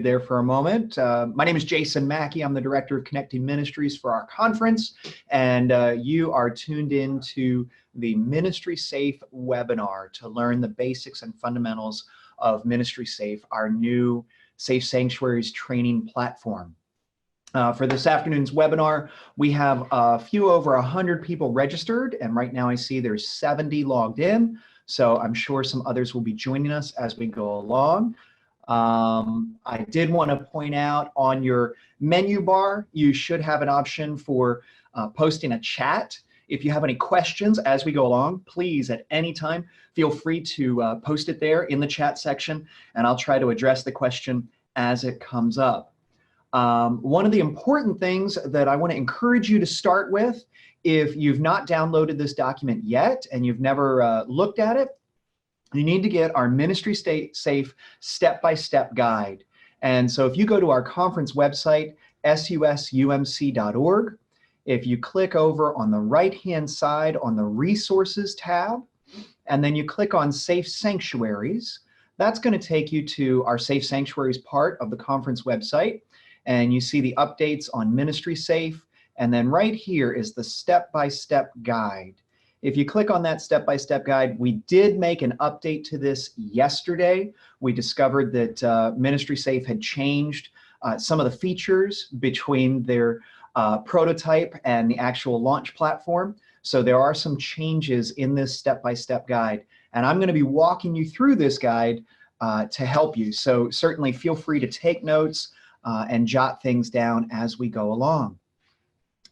there for a moment. My name is Jason Mackey. I'm the Director of Connecting Ministries for our conference, and you are tuned in to the MinistrySafe Webinar to learn the basics and fundamentals of MinistrySafe, our new Safe Sanctuaries training platform. For this afternoon's webinar, we have a few over 100 people registered, and right now I see there's 70 logged in, so I'm sure some others will be joining us as we go along. I did want to point out on your menu bar, you should have an option for posting a chat. If you have any questions as we go along, please at any time feel free to post it there in the chat section, and I'll try to address the question as it comes up. One of the important things that I want to encourage you to start with, if you've not downloaded this document yet and you've never looked at it, you need to get our MinistrySafe step-by-step guide. And so if you go to our conference website, susumc.org, if you click over on the right-hand side on the Resources tab, and then you click on Safe Sanctuaries, that's going to take you to our Safe Sanctuaries part of the conference website. And you see the updates on MinistrySafe, and then right here is the step-by-step guide. If you click on that step-by-step guide, we did make an update to this yesterday. We discovered that MinistrySafe had changed some of the features between their prototype and the actual launch platform. So there are some changes in this step-by-step guide. And I'm going to be walking you through this guide to help you. So certainly feel free to take notes and jot things down as we go along.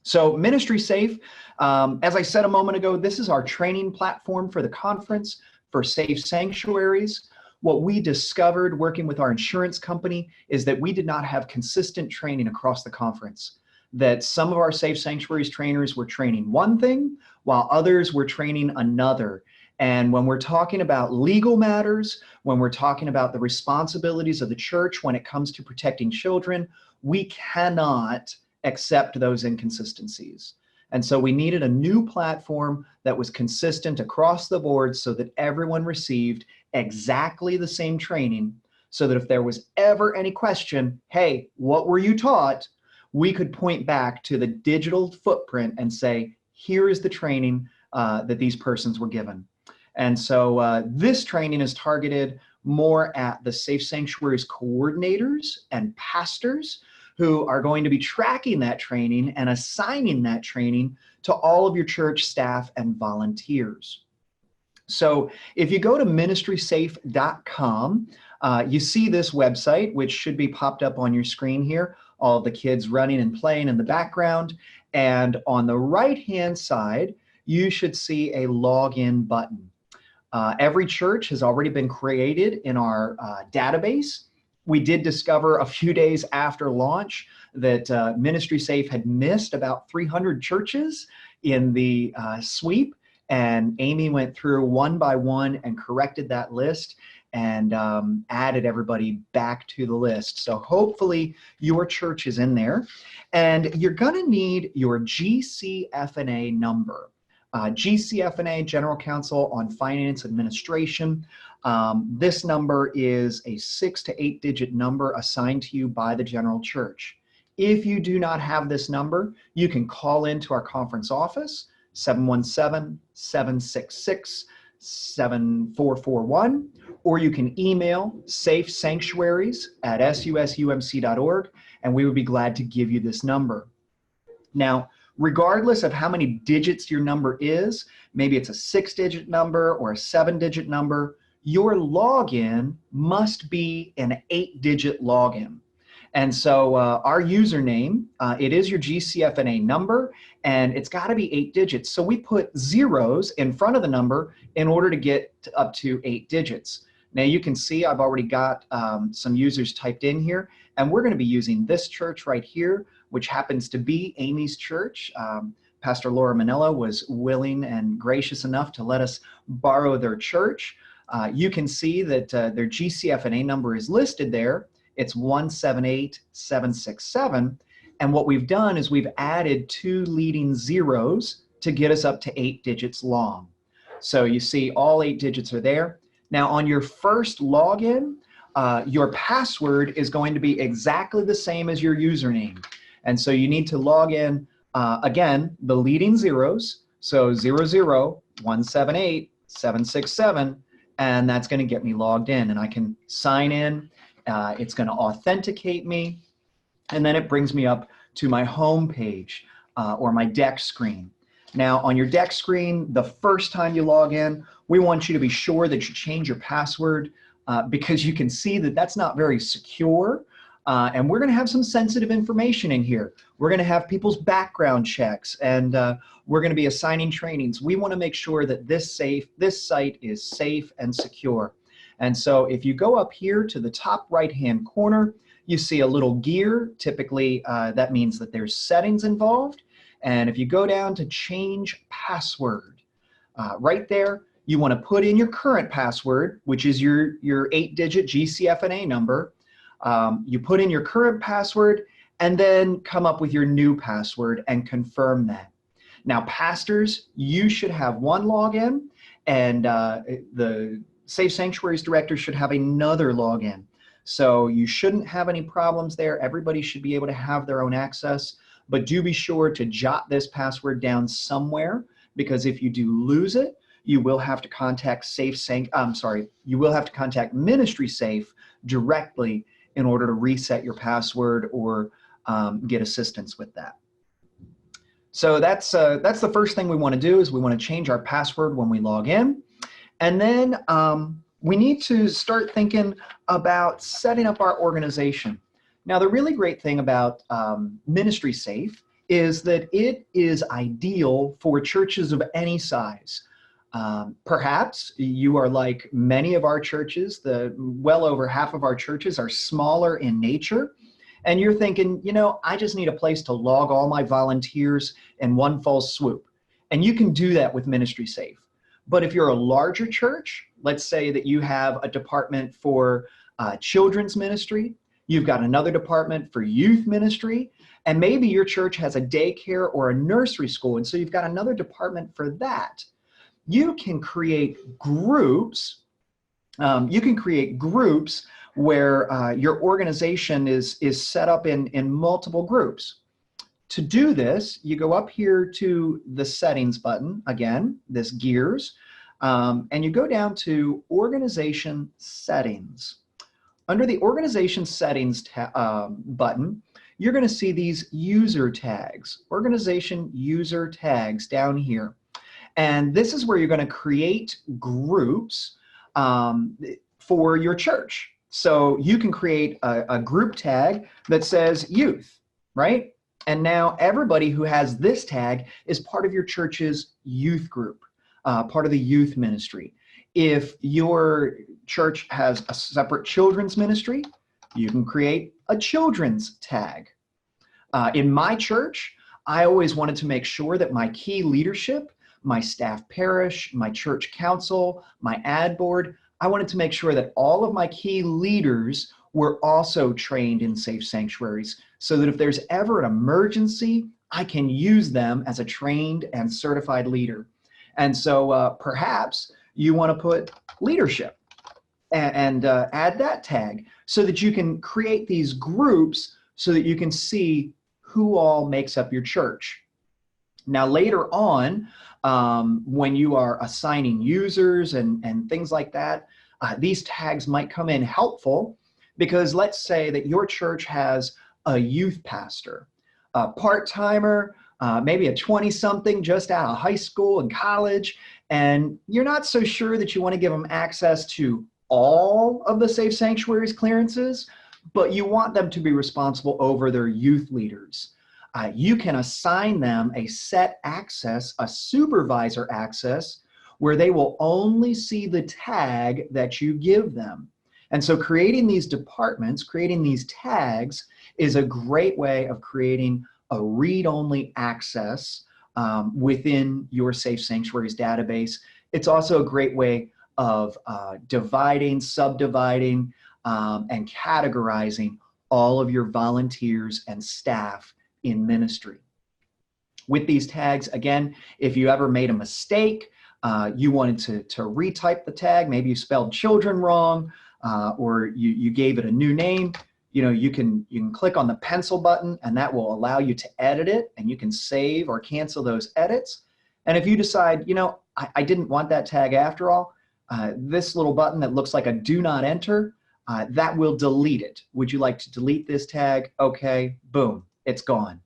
So MinistrySafe, as I said a moment ago, this is our training platform for the conference for Safe Sanctuaries. What we discovered working with our insurance company is that we did not have consistent training across the conference, that some of our Safe Sanctuaries trainers were training one thing while others were training another. And when we're talking about legal matters, when we're talking about the responsibilities of the church when it comes to protecting children, we cannot accept those inconsistencies. And so we needed a new platform that was consistent across the board so that everyone received exactly the same training, so that if there was ever any question, hey, what were you taught? We could point back to the digital footprint and say, here is the training that these persons were given. And so this training is targeted more at the Safe Sanctuaries coordinators and pastors who are going to be tracking that training and assigning that training to all of your church staff and volunteers. So if you go to MinistrySafe.com, you see this website, which should be popped up on your screen here, all of the kids running and playing in the background. And on the right-hand side, you should see a login button. Every church has already been created in our database. We did discover a few days after launch that MinistrySafe had missed about 300 churches in the sweep, and Amy went through one by one and corrected that list and added everybody back to the list. So hopefully your church is in there, and you're gonna need your GCFNA number. GCFNA, General Counsel on Finance Administration. This number is a 6 to 8 digit number assigned to you by the General Church. If you do not have this number, you can call into our conference office, 717-766-7441, or you can email safesanctuaries@susumc.org, and we would be glad to give you this number. Now, regardless of how many digits your number is, maybe it's a 6-digit number or a 7-digit number, your login must be an 8-digit login. And so our username, it is your GCFNA number, and it's got to be 8 digits. So we put zeros in front of the number in order to get up to 8 digits. Now you can see I've already got some users typed in here, and we're going to be using this church right here, which happens to be Amy's church. Pastor Laura Manella was willing and gracious enough to let us borrow their church. You can see that their GCFNA number is listed there. It's 178767. And what we've done is we've added 2 leading zeros to get us up to 8 digits long. So you see all 8 digits are there. Now on your first login, your password is going to be exactly the same as your username. And so you need to log in, again, the leading zeros, so 00178-767, and that's going to get me logged in. And I can sign in. It's going to authenticate me, and then it brings me up to my home page or my deck screen. Now, on your deck screen, the first time you log in, we want you to be sure that you change your password because you can see that that's not very secure. And we're going to have some sensitive information in here. We're going to have people's background checks, and we're going to be assigning trainings. We want to make sure that this site is safe and secure. And so if you go up here to the top right-hand corner, you see a little gear. Typically, that means that there's settings involved. And if you go down to change password, right there, you want to put in your current password, which is your 8-digit GCFNA number. You put in your current password and then come up with your new password and confirm that. Now, pastors, you should have one login, and the Safe Sanctuaries director should have another login. So you shouldn't have any problems there. Everybody should be able to have their own access, but do be sure to jot this password down somewhere, because if you do lose it, you will have to contact you will have to contact MinistrySafe directly in order to reset your password or get assistance with that. So that's the first thing we want to do, is we want to change our password when we log in. And then we need to start thinking about setting up our organization. Now, the really great thing about MinistrySafe is that it is ideal for churches of any size. Perhaps you are like many of our churches. Well over half of our churches are smaller in nature. And you're thinking, you know, I just need a place to log all my volunteers in one fell swoop. And you can do that with MinistrySafe. But if you're a larger church, let's say that you have a department for children's ministry, you've got another department for youth ministry, and maybe your church has a daycare or a nursery school, and so you've got another department for that. You can create groups. Where your organization is set up in multiple groups. To do this, you go up here to the settings button, again, this gears, and you go down to organization settings. Under the organization settings button, you're going to see these user tags, organization user tags down here. And this is where you're going to create groups for your church. So you can create a group tag that says youth, right? And now everybody who has this tag is part of your church's youth group, part of the youth ministry. If your church has a separate children's ministry, you can create a children's tag. In my church, I always wanted to make sure that my key leadership, my staff parish, my church council, my ad board, I wanted to make sure that all of my key leaders were also trained in Safe Sanctuaries, so that if there's ever an emergency, I can use them as a trained and certified leader. And so perhaps you want to put leadership and add that tag so that you can create these groups so that you can see who all makes up your church. Now, later on, when you are assigning users and things like that, these tags might come in helpful, because let's say that your church has a youth pastor, a part-timer, maybe a 20-something just out of high school and college, and you're not so sure that you want to give them access to all of the Safe Sanctuaries clearances, but you want them to be responsible over their youth leaders. You can assign them a set access, a supervisor access, where they will only see the tag that you give them. And so creating these departments, creating these tags, is a great way of creating a read-only access within your Safe Sanctuaries database. It's also a great way of dividing, subdividing, and categorizing all of your volunteers and staff in ministry. With these tags, again, if you ever made a mistake, you wanted to retype the tag, maybe you spelled children wrong, or you gave it a new name, you can click on the pencil button, and that will allow you to edit it, and you can save or cancel those edits. And if you decide, I didn't want that tag after all, this little button that looks like a do not enter, that will delete it. Would you like to delete this tag? Okay, boom, it's gone.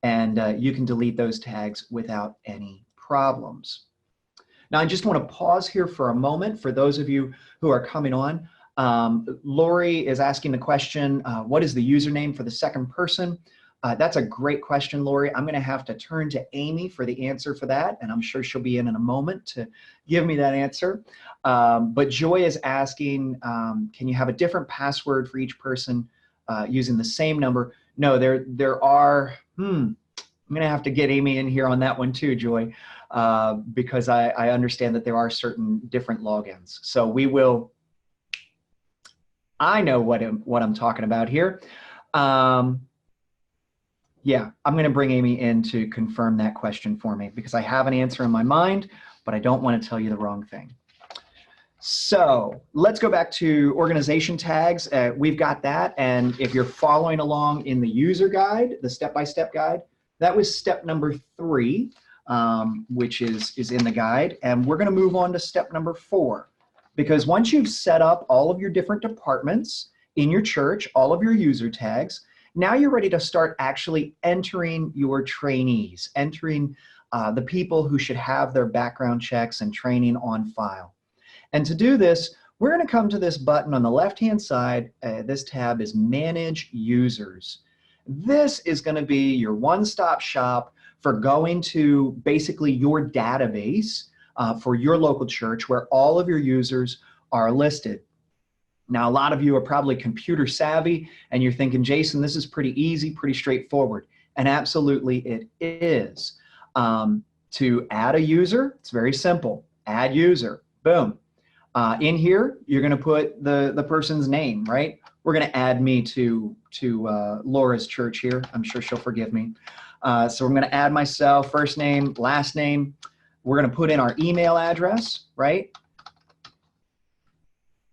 And you can delete those tags without any problems. Now, I just want to pause here for a moment for those of you who are coming on. Lori is asking the question, what is the username for the second person? That's a great question, Lori. I'm going to have to turn to Amy for the answer for that, and I'm sure she'll be in a moment to give me that answer. But Joy is asking, can you have a different password for each person using the same number? No, there are, I'm going to have to get Amy in here on that one too, Joy, because I understand that there are certain different logins. So we will, I know what I'm talking about here. Yeah, I'm going to bring Amy in to confirm that question for me because I have an answer in my mind, but I don't want to tell you the wrong thing. So let's go back to organization tags. We've got that. And if you're following along in the user guide, the step-by-step guide, that was step number 3, which is in the guide. And we're going to move on to step number 4, because once you've set up all of your different departments in your church, all of your user tags, now you're ready to start actually entering your trainees, entering the people who should have their background checks and training on file. And to do this, we're going to come to this button on the left-hand side. This tab is Manage Users. This is going to be your one-stop shop for going to basically your database for your local church where all of your users are listed. Now, a lot of you are probably computer savvy and you're thinking, Jason, this is pretty easy, pretty straightforward. And absolutely it is. To add a user, it's very simple. Add user, boom. In here, you're going to put the person's name, right? We're going to add me to Laura's church here. I'm sure she'll forgive me. So I'm going to add myself, first name, last name. We're going to put in our email address, right?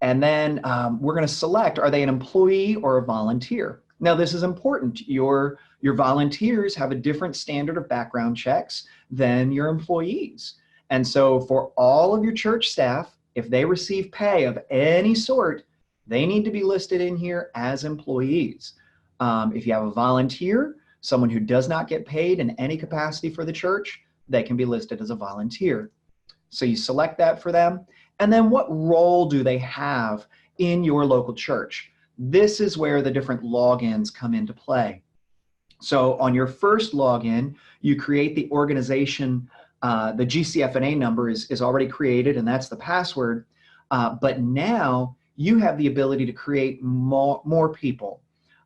And then we're going to select, are they an employee or a volunteer? Now, this is important. Your volunteers have a different standard of background checks than your employees. And so for all of your church staff, if they receive pay of any sort, they need to be listed in here as employees. If you have a volunteer, someone who does not get paid in any capacity for the church, they can be listed as a volunteer. So you select that for them. And then what role do they have in your local church? This is where the different logins come into play. So on your first login, you create the organization. The GCFNA number is already created, and that's the password. But now you have the ability to create more people.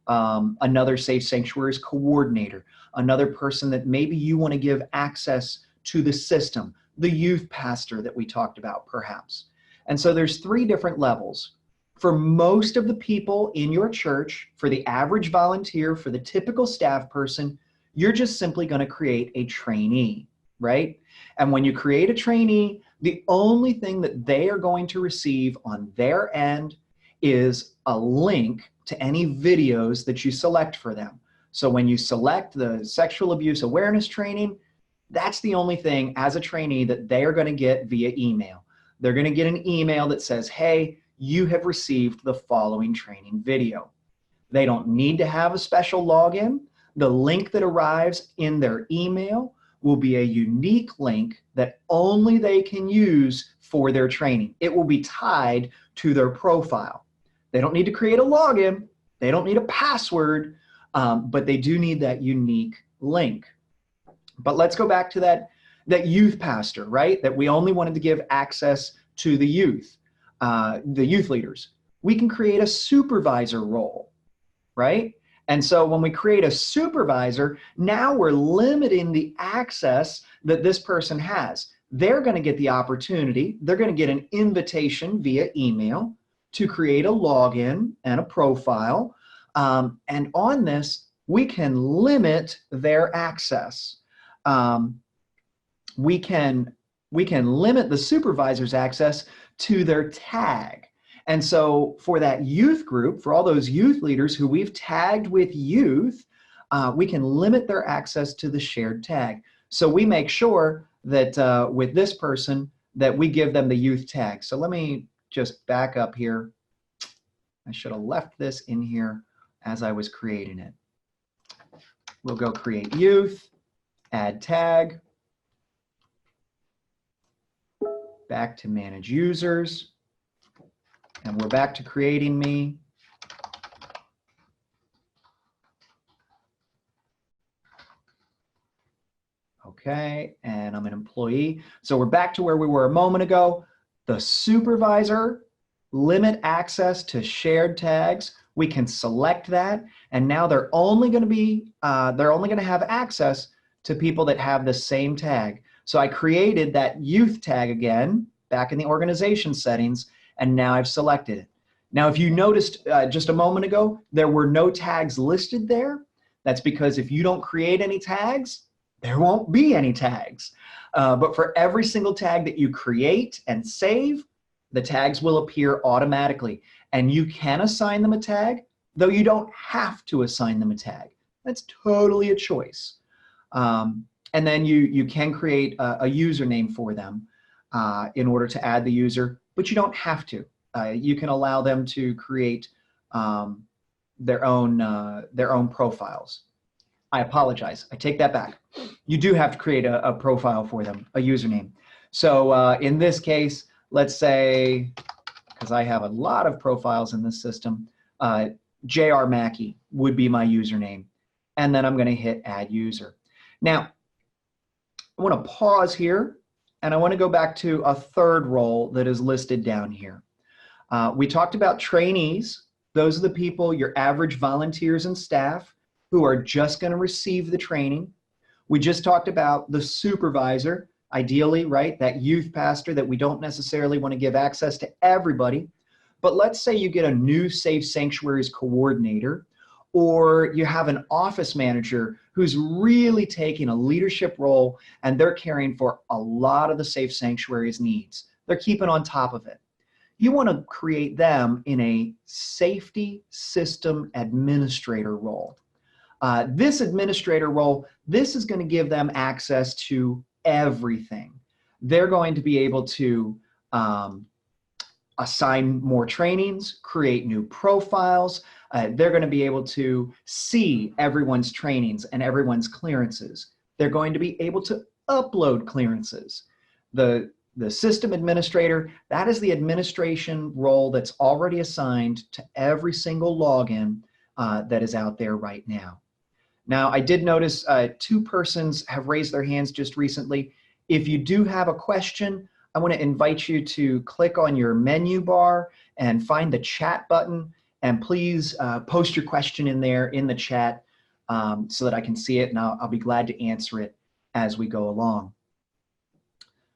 Another Safe Sanctuaries Coordinator, another person that maybe you want to give access to the system, the youth pastor that we talked about perhaps. And so there's 3 different levels. For most of the people in your church, for the average volunteer, for the typical staff person, you're just simply going to create a trainee, right? And when you create a trainee, the only thing that they are going to receive on their end is a link to any videos that you select for them. So when you select the sexual abuse awareness training, that's the only thing as a trainee that they are going to get via email. They're going to get an email that says, hey, you have received the following training video. They don't need to have a special login. The link that arrives in their email will be a unique link that only they can use for their training. It will be tied to their profile. They don't need to create a login. They don't need a password, but they do need that unique link. But let's go back to that youth pastor, right? That we only wanted to give access to the youth leaders. We can create a supervisor role, right? And so when we create a supervisor, now we're limiting the access that this person has. They're going to get the opportunity, they're going to get an invitation via email to create a login and a profile. And on this, we can limit their access. We can limit the supervisor's access to their tag. And so for that youth group, for all those youth leaders who we've tagged with youth, we can limit their access to the shared tag. So we make sure that with this person that we give them the youth tag. So let me just back up here. I should have left this in here as I was creating it. We'll go create youth, add tag, back to manage users, and we're back to creating me. Okay, and I'm an employee. So we're back to where we were a moment ago. The supervisor, limit access to shared tags. We can select that, and now they're only going to have access to people that have the same tag. So I created that youth tag again back in the organization settings, and now I've selected it. Now, if you noticed just a moment ago, there were no tags listed there. That's because if you don't create any tags, there won't be any tags. But for every single tag that you create and save, the tags will appear automatically. And you can assign them a tag, though you don't have to assign them a tag. That's totally a choice. And then you can create a username for them in order to add the user, but you don't have to. You can allow them to create their own profiles. I apologize. I take that back. You do have to create a profile for them, a username. So in this case, let's say, because I have a lot of profiles in this system, JR Mackey would be my username. And then I'm going to hit add user. Now, I want to pause here, and I want to go back to a third role that is listed down here. We talked about trainees. Those are the people, your average volunteers and staff, who are just going to receive the training. We just talked about the supervisor, ideally, right? That youth pastor that we don't necessarily want to give access to everybody. But let's say you get a new Safe Sanctuaries coordinator, or you have an office manager who's really taking a leadership role and they're caring for a lot of the Safe Sanctuaries needs. They're keeping on top of it. You want to create them in a safety system administrator role. This administrator role, this is going to give them access to everything. They're going to be able to assign more trainings, create new profiles. They're going to be able to see everyone's trainings and everyone's clearances. They're going to be able to upload clearances. The system administrator, that is the administration role that's already assigned to every single login that is out there right now. Now, I did notice 2 persons have raised their hands just recently. If you do have a question, I want to invite you to click on your menu bar and find the chat button, and please post your question in there in the chat so that I can see it, and I'll be glad to answer it as we go along.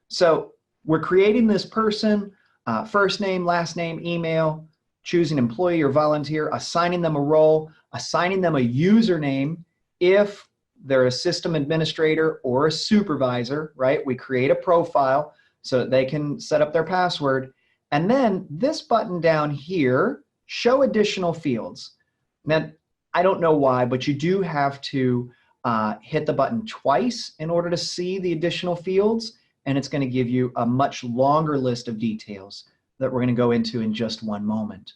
So we're creating this person, first name, last name, email, choosing employee or volunteer, assigning them a role, assigning them a username. If they're a system administrator or a supervisor, right? We create a profile so that they can set up their password. And then this button down here, show additional fields. Now, I don't know why, but you do have to hit the button twice in order to see the additional fields, and it's going to give you a much longer list of details that we're going to go into in just one moment.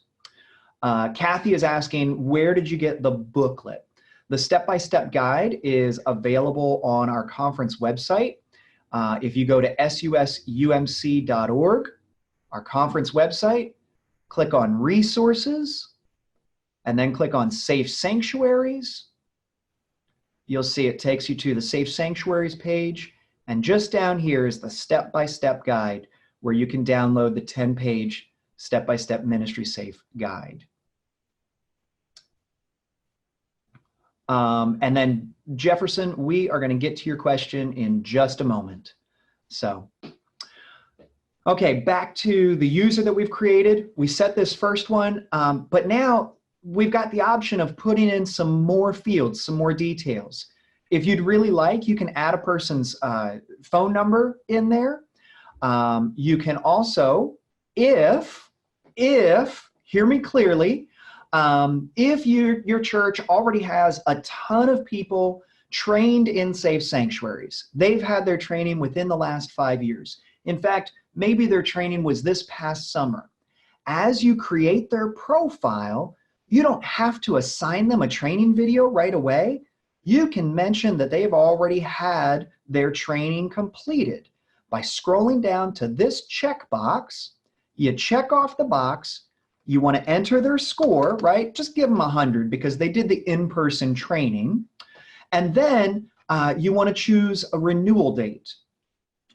Kathy is asking, where did you get the booklet? The step-by-step guide is available on our conference website. If you go to susumc.org, our conference website, click on resources, and then click on Safe Sanctuaries. You'll see it takes you to the Safe Sanctuaries page, and just down here is the step-by-step guide where you can download the 10-page step-by-step MinistrySafe guide. And then Jefferson, we are going to get to your question in just a moment. So, okay, back to the user that we've created. We set this first one, but now we've got the option of putting in some more fields, some more details. If you'd really like, you can add a person's phone number in there. You can also, if hear me clearly, if your church already has a ton of people trained in safe sanctuaries, they've had their training within the last 5 years. In fact, maybe their training was this past summer. As you create their profile, you don't have to assign them a training video right away. You can mention that they've already had their training completed. By scrolling down to this checkbox, you check off the box. You want to enter their score, right? Just give them 100 because they did the in-person training. And then you want to choose a renewal date.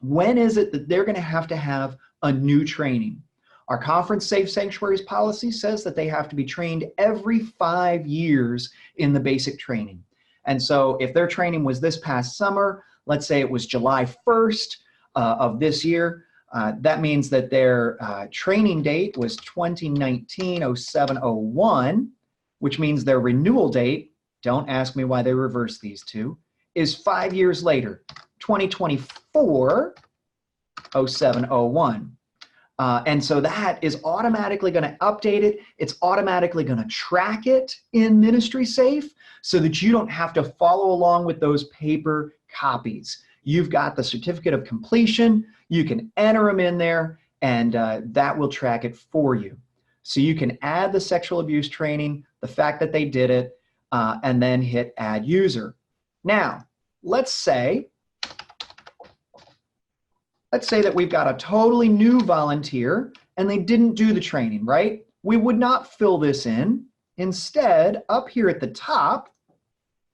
When is it that they're going to have a new training? Our Conference Safe Sanctuaries policy says that they have to be trained every 5 years in the basic training. And so if their training was this past summer, let's say it was July 1st of this year, that means that their training date was 2019-07-01, which means their renewal date, don't ask me why they reverse these two, is 5 years later, 2024-07-01. And so that is automatically going to update it. It's automatically going to track it in MinistrySafe so that you don't have to follow along with those paper copies. You've got the certificate of completion. You can enter them in there, and that will track it for you. So you can add the sexual abuse training, the fact that they did it, and then hit Add User. Now, let's say that we've got a totally new volunteer and they didn't do the training, right? We would not fill this in. Instead, up here at the top,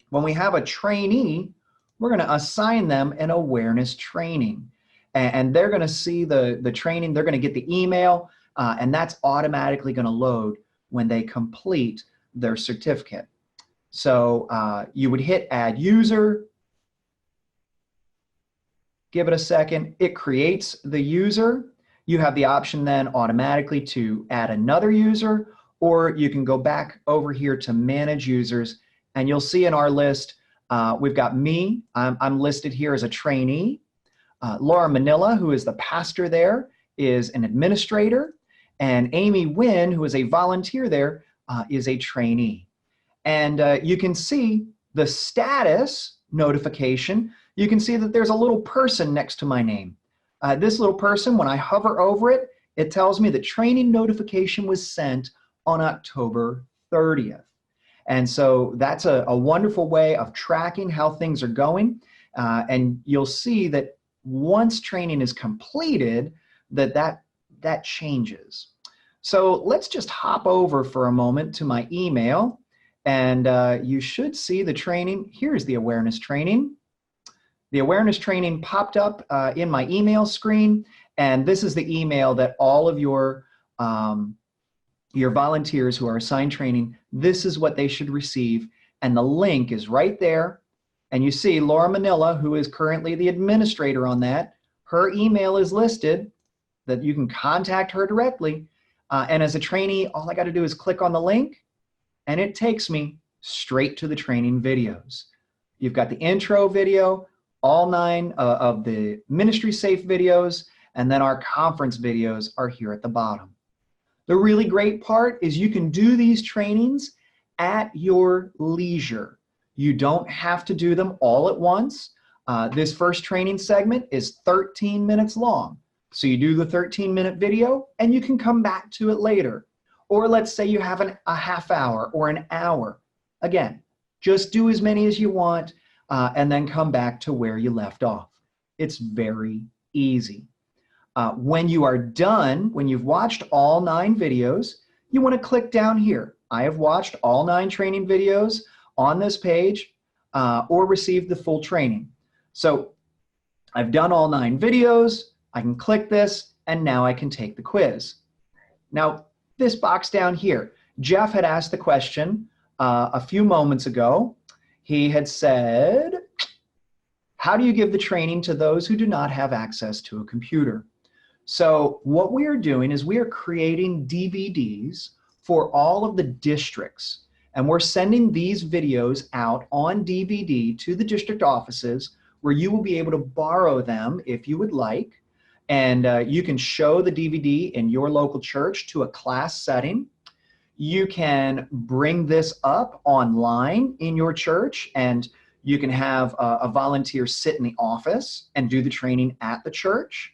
when we have a trainee, we're going to assign them an awareness training. And they're going to see the training, they're going to get the email, and that's automatically going to load when they complete their certificate. So you would hit Add User. Give it a second. It creates the user. You have the option then automatically to add another user, or you can go back over here to Manage Users, and you'll see in our list, we've got me. I'm listed here as a trainee. Laura Manila, who is the pastor there, is an administrator, and Amy Wynn, who is a volunteer there, is a trainee. And you can see the status notification. You can see that there's a little person next to my name. This little person, when I hover over it, it tells me the training notification was sent on October 30th. And so that's a wonderful way of tracking how things are going. And you'll see that once training is completed, that changes. So let's just hop over for a moment to my email, and you should see the training. Here's the awareness training. The awareness training popped up in my email screen, and this is the email that all of your volunteers who are assigned training, this is what they should receive, and the link is right there. And you see Laura Manila, who is currently the administrator on that, her email is listed that you can contact her directly. And as a trainee, all I got to do is click on the link, and it takes me straight to the training videos. You've got the intro video, all 9 of the MinistrySafe videos, and then our conference videos are here at the bottom. The really great part is you can do these trainings at your leisure. You don't have to do them all at once. This first training segment is 13 minutes long. So you do the 13-minute video, and you can come back to it later. Or let's say you have a half hour or an hour. Again, just do as many as you want, and then come back to where you left off. It's very easy. When you are done, when you've watched all 9 videos, you want to click down here. I have watched all 9 training videos on this page or received the full training. So I've done all 9 videos. I can click this, and now I can take the quiz. Now, this box down here, Jeff had asked the question a few moments ago. He had said, how do you give the training to those who do not have access to a computer? So what we are doing is we are creating DVDs for all of the districts, and we're sending these videos out on DVD to the district offices where you will be able to borrow them if you would like. And you can show the DVD in your local church to a class setting. You can bring this up online in your church, and you can have a volunteer sit in the office and do the training at the church.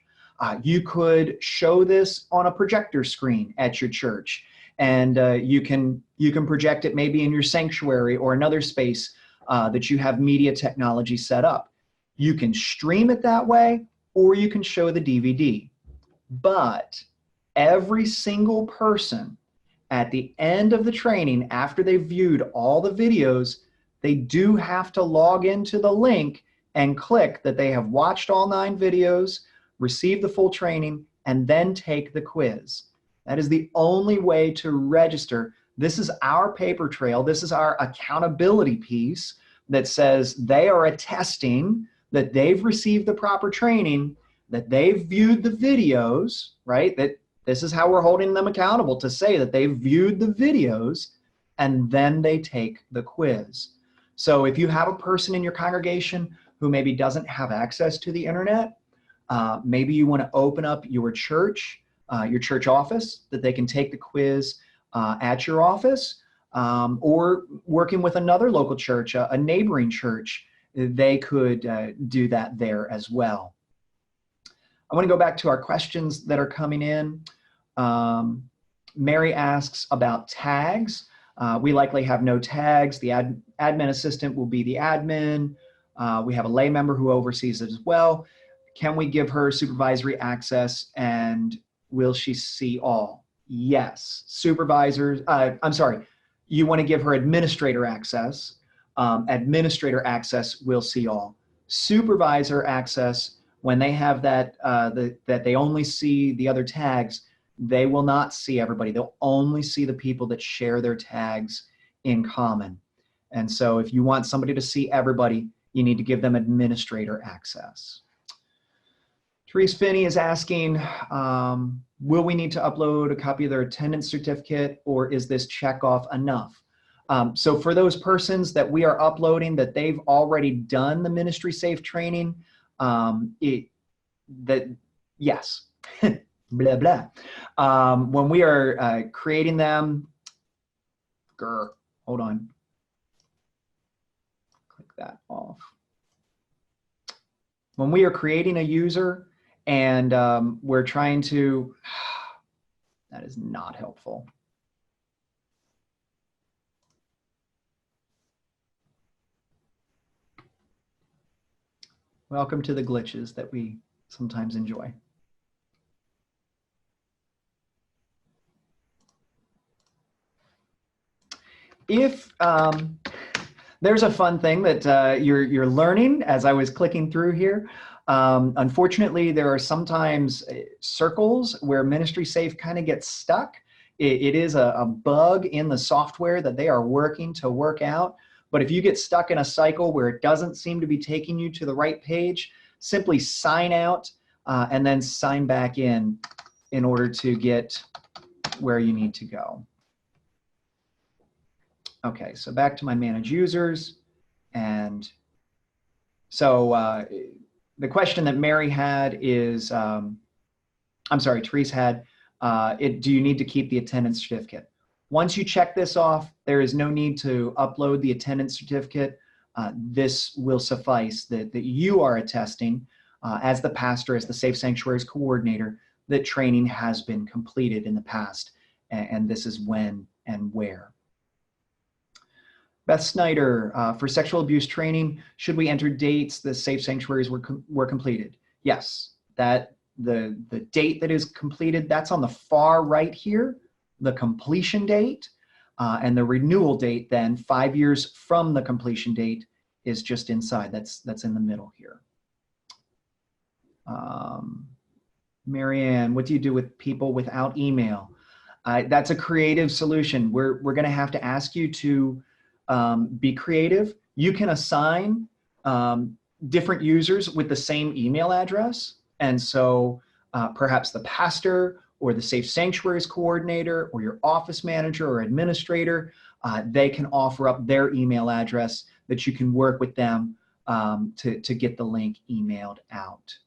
You could show this on a projector screen at your church, and you can project it maybe in your sanctuary or another space that you have media technology set up. You can stream it that way, or you can show the DVD. But every single person at the end of the training, after they've viewed all the videos, they do have to log into the link and click that they have watched all 9 videos, receive the full training, and then take the quiz. That is the only way to register. This is our paper trail. This is our accountability piece that says they are attesting that they've received the proper training, that they've viewed the videos, right? That this is how we're holding them accountable, to say that they've viewed the videos and then they take the quiz. So if you have a person in your congregation who maybe doesn't have access to the internet, maybe you want to open up your church office, that they can take the quiz at your office, or working with another local church, a neighboring church, they could do that there as well. I want to go back to our questions that are coming in. Mary asks about tags. We likely have no tags. The admin assistant will be the admin. We have a lay member who oversees it as well. Can we give her supervisory access, and will she see all? Yes. Supervisors, I'm sorry, you want to give her administrator access. Administrator access will see all. Supervisor access, when they have that, that they only see the other tags, they will not see everybody. They'll only see the people that share their tags in common. And so if you want somebody to see everybody, you need to give them administrator access. Therese Finney is asking, will we need to upload a copy of their attendance certificate, or is this checkoff enough? So for those persons that we are uploading, that they've already done the MinistrySafe training, yes, blah, blah. When we are creating them, hold on, click that off. When we are creating a user and we're trying to, that is not helpful. Welcome to the glitches that we sometimes enjoy. If there's a fun thing that you're learning as I was clicking through here. Unfortunately, there are sometimes circles where MinistrySafe kind of gets stuck. It is a bug in the software that they are working to work out. But if you get stuck in a cycle where it doesn't seem to be taking you to the right page, simply sign out and then sign back in order to get where you need to go. Okay, so back to my manage users. And so the question that Mary had is, I'm sorry, Therese had, do you need to keep the attendance certificate? Once you check this off, there is no need to upload the attendance certificate. This will suffice that you are attesting as the pastor, as the Safe Sanctuaries Coordinator, that training has been completed in the past, and this is when and where. Beth Snyder, for sexual abuse training, should we enter dates the Safe Sanctuaries were completed? Yes, that the date that is completed, that's on the far right here, the completion date, and the renewal date then 5 years from the completion date is just inside. That's in the middle here. Marianne, what do you do with people without email? That's a creative solution. We're going to have to ask you to be creative. You can assign different users with the same email address. And so perhaps the pastor or the Safe Sanctuaries Coordinator or your office manager or administrator, they can offer up their email address that you can work with them to get the link emailed out.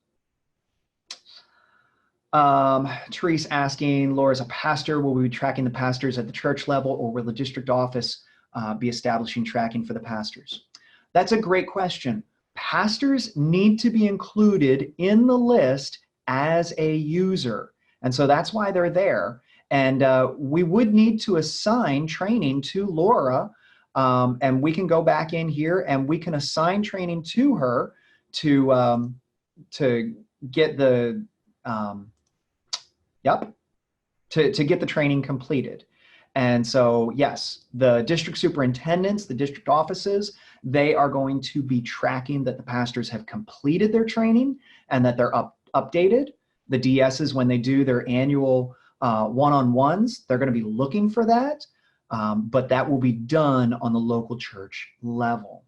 Therese asking, Laura's a pastor. Will we be tracking the pastors at the church level, or will the district office be establishing tracking for the pastors? That's a great question. Pastors need to be included in the list as a user. And so that's why they're there. And we would need to assign training to Laura. And we can go back in here and we can assign training to her to get the, to get the training completed. And so, yes, the district superintendents, the district offices, they are going to be tracking that the pastors have completed their training and that they're updated. The DSs, when they do their annual one-on-ones, they're going to be looking for that, but that will be done on the local church level.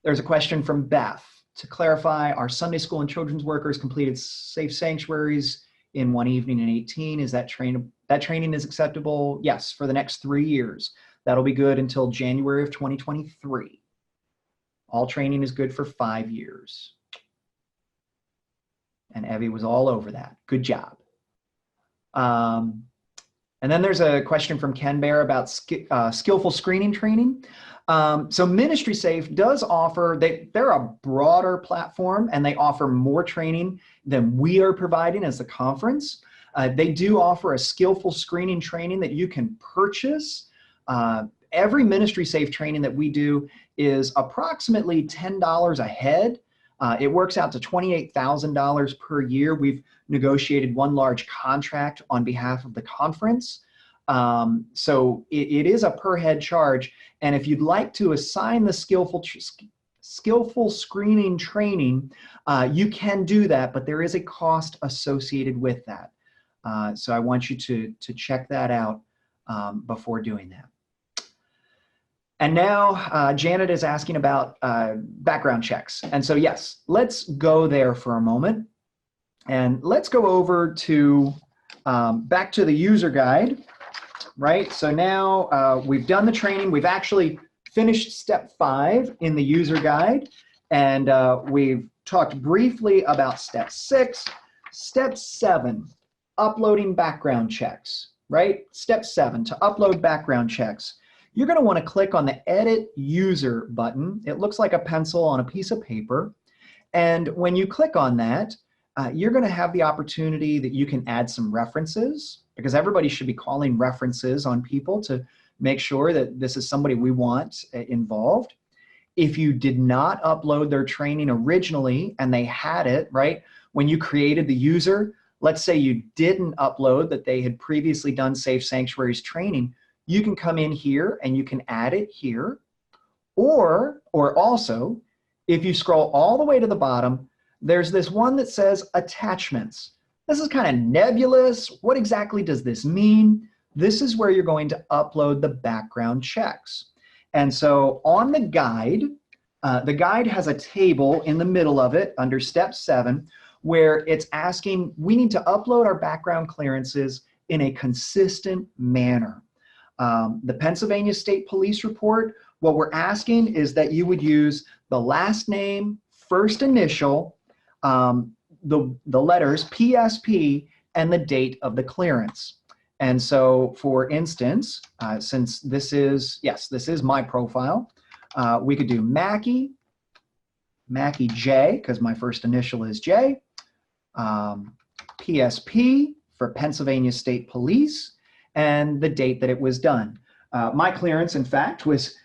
There's a question from Beth. To clarify, our Sunday school and children's workers completed Safe Sanctuaries in one evening in 18. Is that training is acceptable? Yes, for the next 3 years. That'll be good until January of 2023. All training is good for 5 years. And Evie was all over that. Good job. And then there's a question from Ken Bear about skillful screening training. So MinistrySafe does offer, they're a broader platform and they offer more training than we are providing as the conference. They do offer a skillful screening training that you can purchase. Every MinistrySafe training that we do is approximately $10 a head. It works out to $28,000 per year. We've negotiated one large contract on behalf of the conference. So it is a per head charge. And if you'd like to assign the skillful screening training, you can do that, but there is a cost associated with that. So I want you to check that out before doing that. And now Janet is asking about background checks. And so yes, let's go there for a moment. And let's go over to back to the user guide, right? So now we've done the training. We've actually finished step 5 in the user guide. And we've talked briefly about step 6. Step 7, uploading background checks, right? Step 7, to upload background checks. You're going to want to click on the Edit User button. It looks like a pencil on a piece of paper. And when you click on that, you're going to have the opportunity that you can add some references, because everybody should be calling references on people to make sure that this is somebody we want involved. If you did not upload their training originally and they had it, right, when you created the user, let's say you didn't upload that they had previously done Safe Sanctuaries training, you can come in here and you can add it here. Or also, if you scroll all the way to the bottom, there's this one that says attachments. This is kind of nebulous. What exactly does this mean? This is where you're going to upload the background checks. And so on the guide has a table in the middle of it under step 7, where it's asking, we need to upload our background clearances in a consistent manner. The Pennsylvania State Police report, what we're asking is that you would use the last name, first initial, the letters PSP, and the date of the clearance. And so, for instance, since this is my profile, we could do Mackie J, because my first initial is J, PSP for Pennsylvania State Police, and the date that it was done. My clearance, in fact, was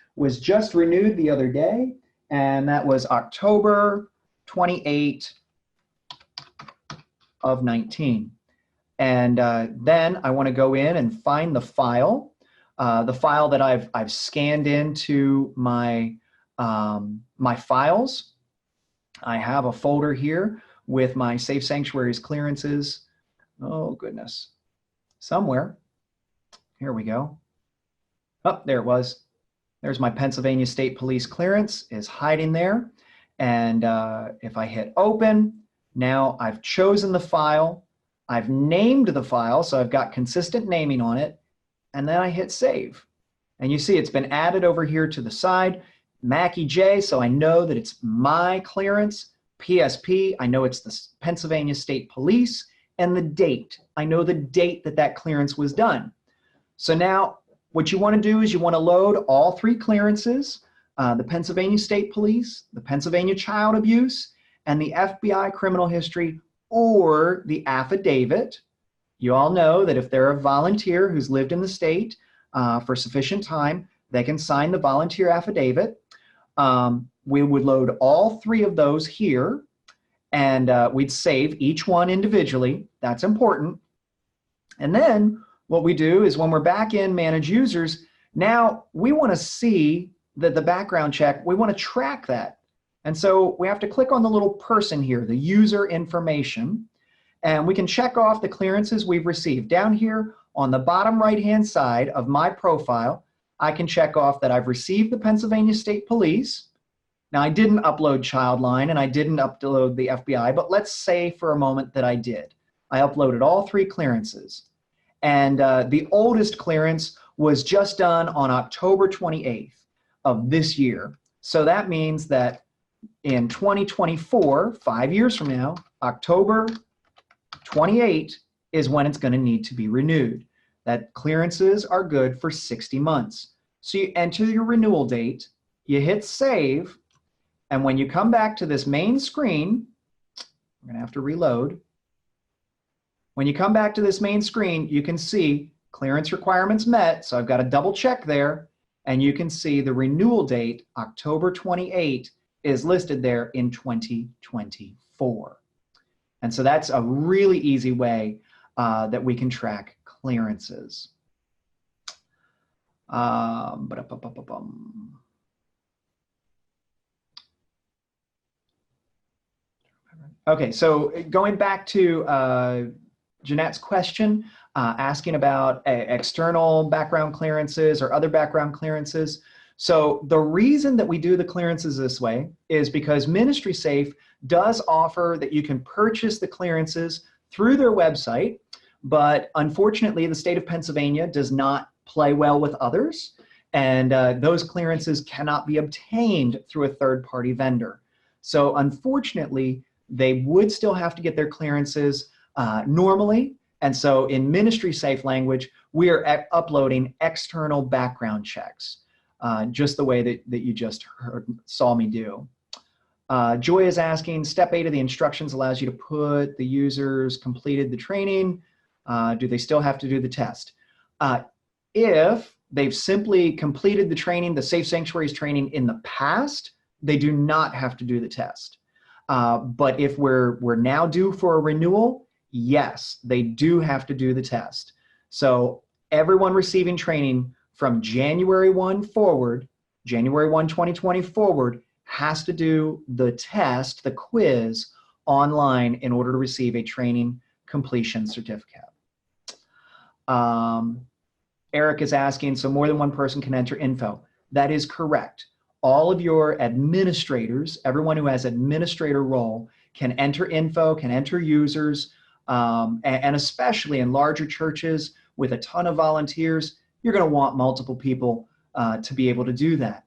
just renewed the other day, and that was October 28 of 19. And then I want to go in and find the file that I've scanned into my my files. I have a folder here with my Safe Sanctuaries clearances. Oh goodness, somewhere. Here we go. Oh, there it was. There's my Pennsylvania State Police clearance is hiding there. And if I hit open, now I've chosen the file. I've named the file, so I've got consistent naming on it. And then I hit save. And you see it's been added over here to the side, Mackie J, so I know that it's my clearance. PSP, I know it's the Pennsylvania State Police, and the date. I know the date that that clearance was done. So now what you want to do is you want to load all 3 clearances, the Pennsylvania State Police, the Pennsylvania Child Abuse, and the FBI criminal history or the affidavit. You all know that if they're a volunteer who's lived in the state for sufficient time, they can sign the volunteer affidavit. We would load all 3 of those here, and we'd save each one individually. That's important. And then what we do is when we're back in Manage Users, now we want to see that the background check, we want to track that. And so we have to click on the little person here, the user information, and we can check off the clearances we've received. Down here on the bottom right-hand side of my profile, I can check off that I've received the Pennsylvania State Police. Now, I didn't upload Childline and I didn't upload the FBI, but let's say for a moment that I did. I uploaded all 3 clearances. And the oldest clearance was just done on October 28th of this year. So that means that in 2024, 5 years from now, October 28 is when it's going to need to be renewed. That clearances are good for 60 months. So you enter your renewal date, you hit save, and when you come back to this main screen, I'm going to have to reload. When you come back to this main screen, you can see clearance requirements met, so I've got a double check there, and you can see the renewal date, October 28, is listed there in 2024. And so that's a really easy way that we can track clearances. Okay, so going back to Jeanette's question, asking about external background clearances or other background clearances. So the reason that we do the clearances this way is because MinistrySafe does offer that you can purchase the clearances through their website, but unfortunately the state of Pennsylvania does not play well with others, and those clearances cannot be obtained through a third-party vendor. So unfortunately, they would still have to get their clearances normally, and so in MinistrySafe language, we are uploading external background checks, just the way that you just saw me do. Joy is asking, step 8 of the instructions allows you to put the users completed the training. Do they still have to do the test? If they've simply completed the training, the Safe Sanctuaries training in the past, they do not have to do the test. But if we're now due for a renewal, yes, they do have to do the test. So everyone receiving training from January 1 forward, January 1, 2020 forward, has to do the test, the quiz, online in order to receive a training completion certificate. Eric is asking, so more than one person can enter info. That is correct. All of your administrators, everyone who has administrator role, can enter info, can enter users, and especially in larger churches with a ton of volunteers, you're going to want multiple people to be able to do that.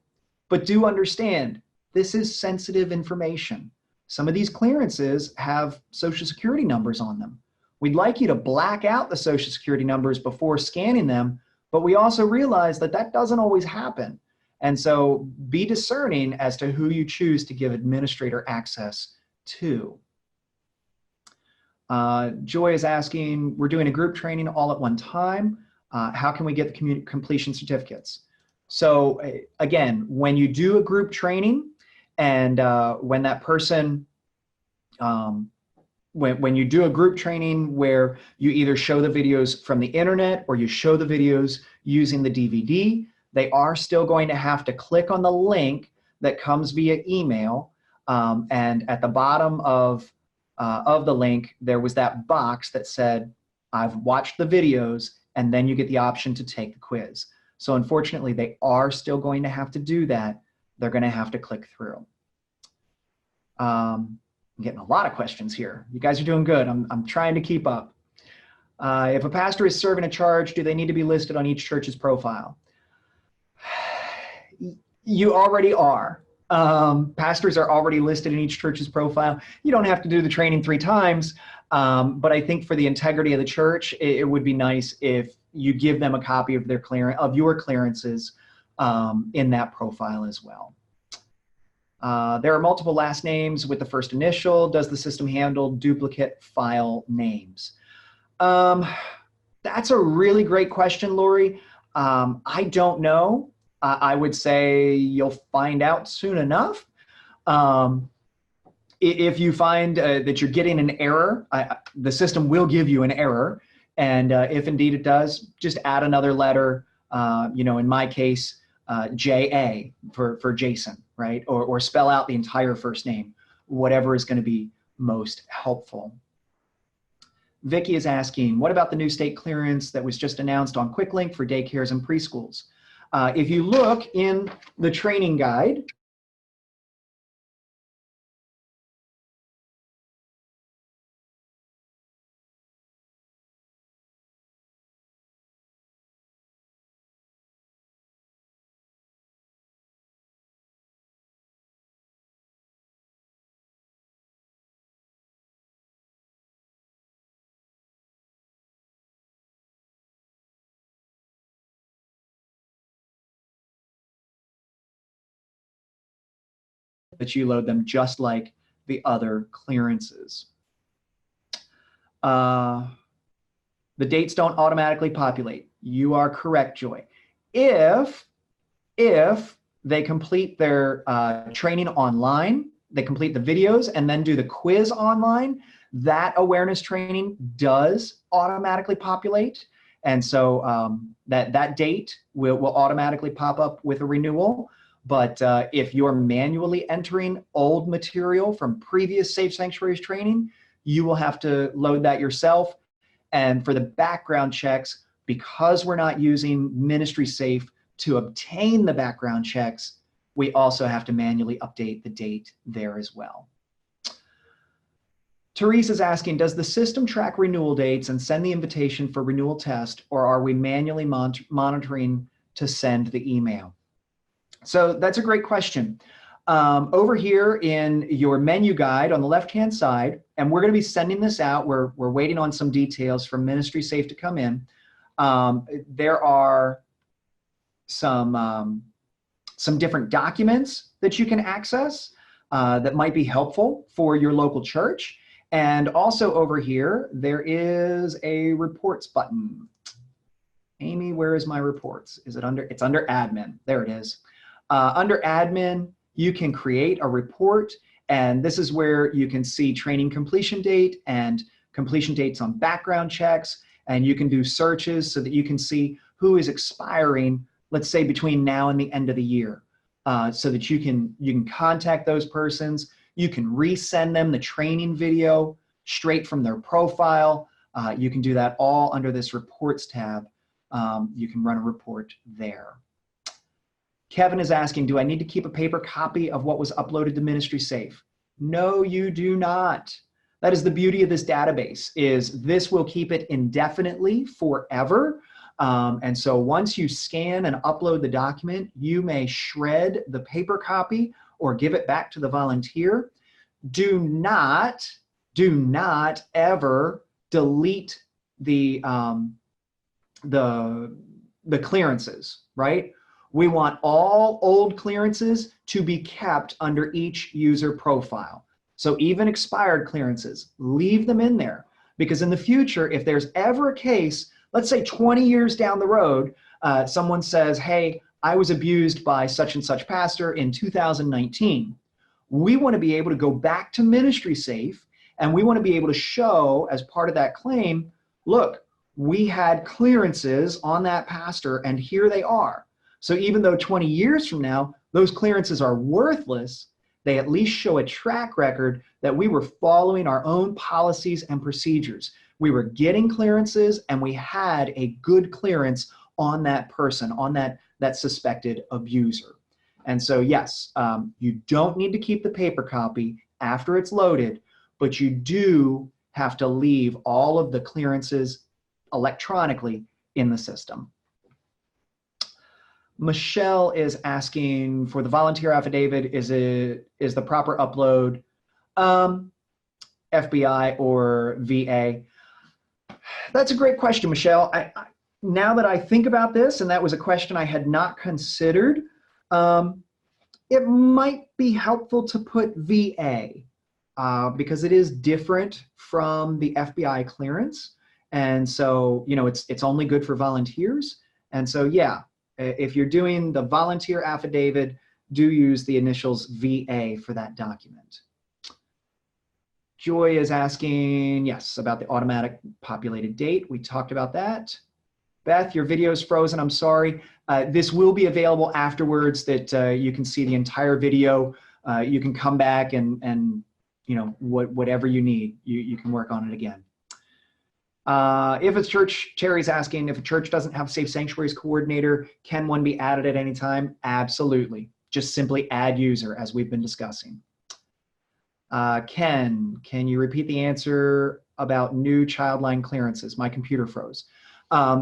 But do understand, this is sensitive information. Some of these clearances have Social Security numbers on them. We'd like you to black out the Social Security numbers before scanning them, but we also realize that that doesn't always happen. And so be discerning as to who you choose to give administrator access to. Joy is asking, we're doing a group training all at one time. How can we get the completion certificates? So again, when you do a group training and when that person, when you do a group training where you either show the videos from the internet or you show the videos using the DVD, they are still going to have to click on the link that comes via email. And at the bottom of the link, there was that box that said, I've watched the videos, and then you get the option to take the quiz. So unfortunately, they are still going to have to do that. They're going to have to click through. I'm getting a lot of questions here. You guys are doing good. I'm trying to keep up. If a pastor is serving a charge, do they need to be listed on each church's profile? You already are. Pastors are already listed in each church's profile. You don't have to do the training 3 times, but I think for the integrity of the church, it would be nice if you give them a copy of your clearances in that profile as well. There are multiple last names with the first initial. Does the system handle duplicate file names? That's a really great question, Lori. I don't know. I would say you'll find out soon enough. If you find that you're getting an error, the system will give you an error. And if indeed it does, just add another letter, in my case, JA for Jason, right? Or spell out the entire first name, whatever is going to be most helpful. Vicky is asking, what about the new state clearance that was just announced on QuickLink for daycares and preschools? If you look in the training guide, that you load them just like the other clearances. The dates don't automatically populate. You are correct, Joy. If they complete their training online, they complete the videos and then do the quiz online, that awareness training does automatically populate. And so that date will automatically pop up with a renewal. But if you're manually entering old material from previous Safe Sanctuaries training, you will have to load that yourself. And for the background checks, because we're not using MinistrySafe to obtain the background checks, we also have to manually update the date there as well. Therese is asking, does the system track renewal dates and send the invitation for renewal test, or are we manually monitoring to send the email? So that's a great question. Over here in your menu guide on the left-hand side, and we're going to be sending this out. We're waiting on some details from MinistrySafe to come in. There are some different documents that you can access that might be helpful for your local church. And also over here, there is a reports button. Amy, where is my reports? Is it under? It's under admin. There it is. Under admin, you can create a report, and this is where you can see training completion date and completion dates on background checks, and you can do searches so that you can see who is expiring, let's say between now and the end of the year, so that you can contact those persons. You can resend them the training video straight from their profile. You can do that all under this reports tab. You can run a report there. Kevin is asking, do I need to keep a paper copy of what was uploaded to MinistrySafe? No, you do not. That is the beauty of this database, is this will keep it indefinitely forever. And so once you scan and upload the document, you may shred the paper copy or give it back to the volunteer. Do not ever delete the clearances, right? We want all old clearances to be kept under each user profile. So even expired clearances, leave them in there, because in the future, if there's ever a case, let's say 20 years down the road, someone says, hey, I was abused by such and such pastor in 2019. We want to be able to go back to MinistrySafe, and we want to be able to show as part of that claim, look, we had clearances on that pastor and here they are. So even though 20 years from now, those clearances are worthless, they at least show a track record that we were following our own policies and procedures. We were getting clearances and we had a good clearance on that person, on that suspected abuser. And so yes, you don't need to keep the paper copy after it's loaded, but you do have to leave all of the clearances electronically in the system. Michelle is asking for the volunteer affidavit. Is the proper upload FBI or VA? That's a great question, Michelle. Now that I think about this, and that was a question I had not considered, it might be helpful to put VA because it is different from the FBI clearance. And so, you know, it's only good for volunteers. And so, yeah, if you're doing the volunteer affidavit, do use the initials VA for that document. Joy is asking, yes, about the automatic populated date. We talked about that. Beth, your video is frozen. I'm sorry. This will be available afterwards that you can see the entire video. You can come back and you know, whatever you need, you can work on it again. If a church, Terry's asking, if a church doesn't have Safe Sanctuaries Coordinator, can one be added at any time? Absolutely. Just simply add user, as we've been discussing. Ken, can you repeat the answer about new child line clearances? My computer froze.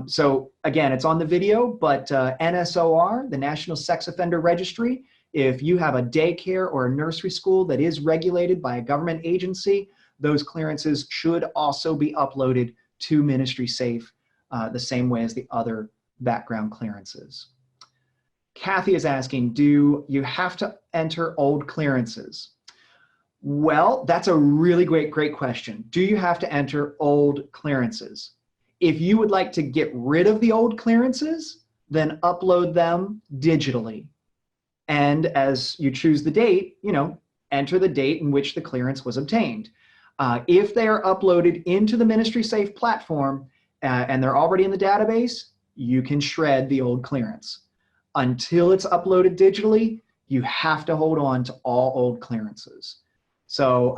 So again, it's on the video, but NSOR, the National Sex Offender Registry, if you have a daycare or a nursery school that is regulated by a government agency, those clearances should also be uploaded to MinistrySafe the same way as the other background clearances. Kathy is asking, do you have to enter old clearances? Well, that's a really great question. Do you have to enter old clearances? If you would like to get rid of the old clearances, then upload them digitally. And as you choose the date, you know, enter the date in which the clearance was obtained. If they are uploaded into the MinistrySafe platform and they're already in the database, you can shred the old clearance. Until it's uploaded digitally, you have to hold on to all old clearances. So,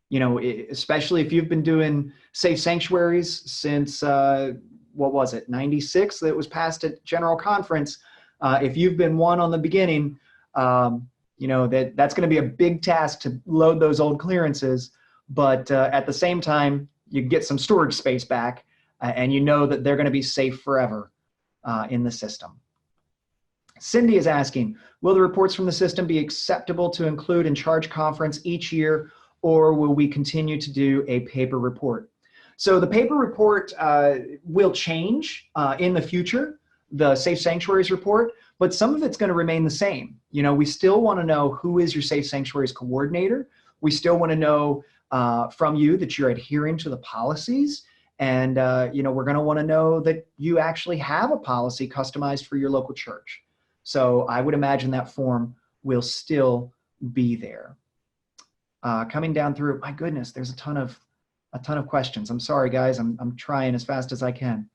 you know, especially if you've been doing Safe Sanctuaries since, what was it, 96, that was passed at General Conference. If you've been one on the beginning, you know, that's going to be a big task to load those old clearances. But at the same time, you get some storage space back and you know that they're going to be safe forever in the system. Cindy is asking, will the reports from the system be acceptable to include in charge conference each year, or will we continue to do a paper report? So the paper report will change in the future, the Safe Sanctuaries report, but some of it's going to remain the same. You know, we still want to know who is your Safe Sanctuaries coordinator. We still want to know from you that you're adhering to the policies. And, you know, we're going to want to know that you actually have a policy customized for your local church. So I would imagine that form will still be there. Coming down through, my goodness, there's a ton of questions. I'm sorry, guys. I'm trying as fast as I can.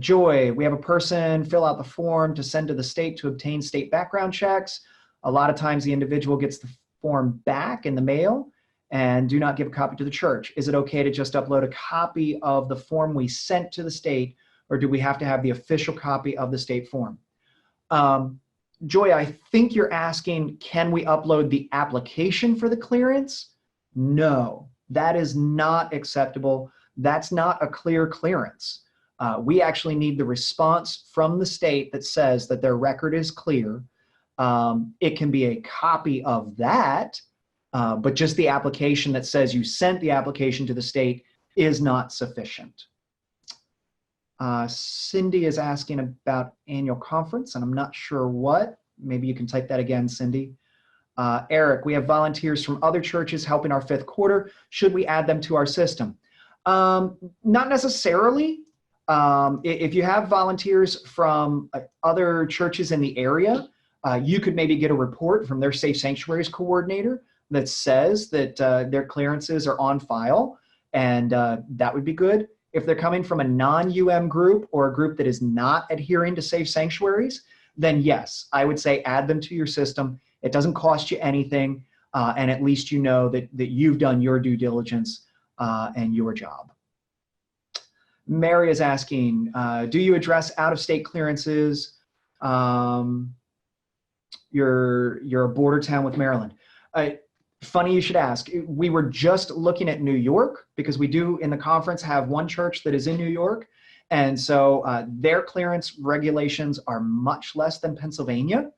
Joy, we have a person fill out the form to send to the state to obtain state background checks. A lot of times the individual gets the form back in the mail and do not give a copy to the church. Is it okay to just upload a copy of the form we sent to the state, or do we have to have the official copy of the state form? Joy, I think you're asking, can we upload the application for the clearance? No, that is not acceptable. That's not a clear clearance. We actually need the response from the state that says that their record is clear. It can be a copy of that, but just the application that says you sent the application to the state is not sufficient. Cindy is asking about annual conference, and I'm not sure what. Maybe you can type that again, Cindy. Eric, we have volunteers from other churches helping our fifth quarter. Should we add them to our system? Not necessarily. If you have volunteers from other churches in the area, you could maybe get a report from their Safe Sanctuaries coordinator that says that their clearances are on file, and that would be good. If they're coming from a non-UM group or a group that is not adhering to Safe Sanctuaries, then yes, I would say add them to your system. It doesn't cost you anything, and at least you know that you've done your due diligence and your job. Mary is asking, do you address out-of-state clearances? You're a border town with Maryland. Funny you should ask. We were just looking at New York because we do in the conference have one church that is in New York, And so their clearance regulations are much less than Pennsylvania.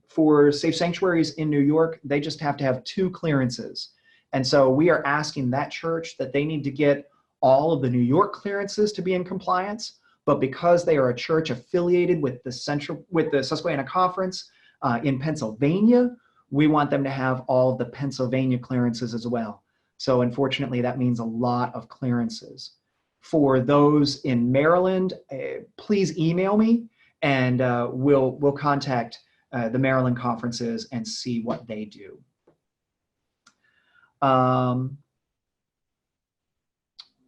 For safe sanctuaries in New York, they just have to have 2 clearances. And so we are asking that church that they need to get all of the New York clearances to be in compliance. But because they are a church affiliated with the Susquehanna Conference in Pennsylvania, we want them to have all of the Pennsylvania clearances as well. So unfortunately, that means a lot of clearances. For those in Maryland, please email me, and we'll contact the Maryland conferences and see what they do.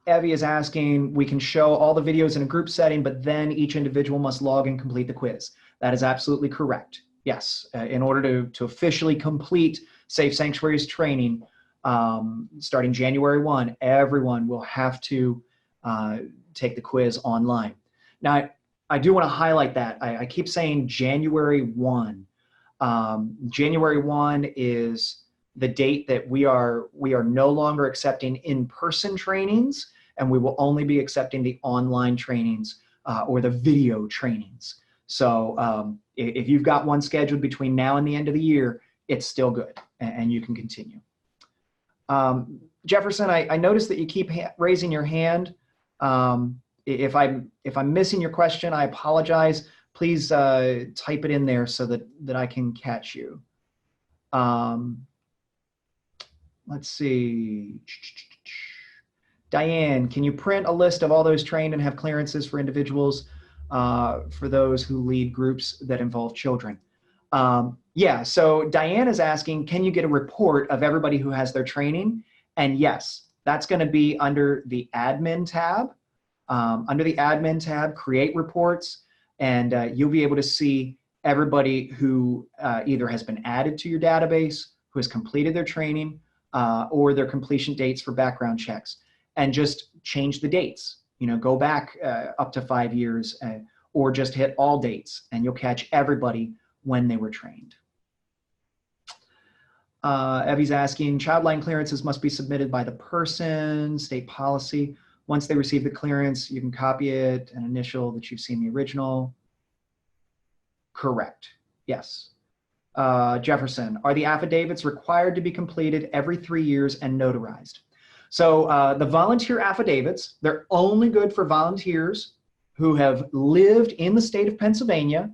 Evie is asking, we can show all the videos in a group setting, but then each individual must log and complete the quiz. That is absolutely correct. Yes, in order to officially complete Safe Sanctuaries training, starting January 1, everyone will have to take the quiz online. Now, I do want to highlight that. I keep saying January 1. January 1 is the date that we are no longer accepting in-person trainings, and we will only be accepting the online trainings or the video trainings. So if you've got one scheduled between now and the end of the year, it's still good, and you can continue. Jefferson, I noticed that you keep raising your hand. If I'm missing your question, I apologize. Please type it in there so that I can catch you. Let's see. Diane, can you print a list of all those trained and have clearances for individuals for those who lead groups that involve children? Yeah, so Diane is asking, can you get a report of everybody who has their training? And yes, that's going to be under the admin tab. Under the admin tab, create reports, and you'll be able to see everybody who either has been added to your database, who has completed their training, or their completion dates for background checks, and just change the dates. You know, go back up to 5 years, or just hit all dates, and you'll catch everybody when they were trained. Evie's asking, child line clearances must be submitted by the person, state policy. Once they receive the clearance, you can copy it and initial that you've seen the original. Correct, yes. Jefferson, are the affidavits required to be completed every 3 years and notarized? So the volunteer affidavits, they're only good for volunteers who have lived in the state of Pennsylvania